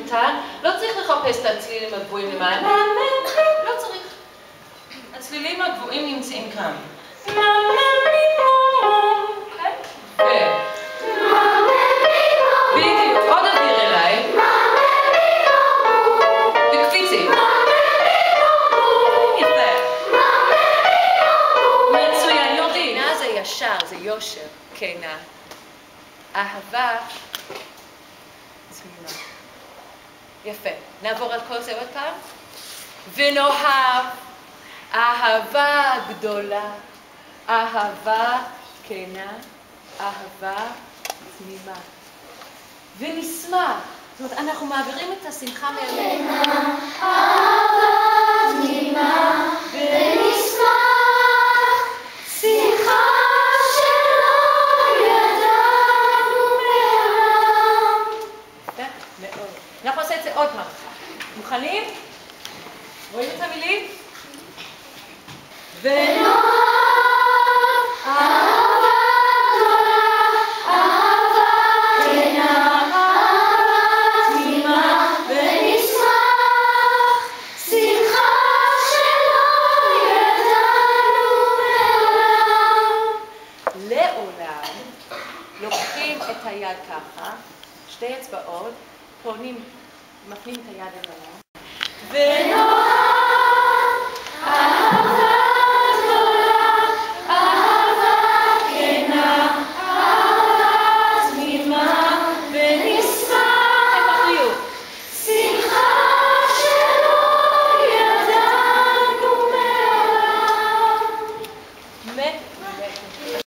קטן, לא צריך לחפש את הצלילים הגבוהים למעלה, לא צריך. הצלילים הגבוהים נמצאים כאן. בדיוק, עוד אוויר אליי. וקפיצי. יפה. מצוין, יורדים. קנאה זה ישר, זה יושר, קנאה. אהבה, תמימה. יפה. נעבור על כל זה עוד פעם. ונאהב, אהבה גדולה, אהבה כנה, אהבה תמימה. ונשמח. זאת אומרת, אנחנו מעבירים את השמחה מהלב. אהבה תמימה ונשמח, שמחה שלא ידענו מעולם. מאוד. אנחנו נעשה את זה עוד פעם. מוכנים? רואים את המילים? ונאהב, אהבה גדולה, אהבה כנה, אהבה תמימה ונשמח, שמחה שלא ידענו מעולם. לעולם לוקחים את היד ככה, שתי אצבעות, פונים, מפנים את היד אל העולם. ונאהב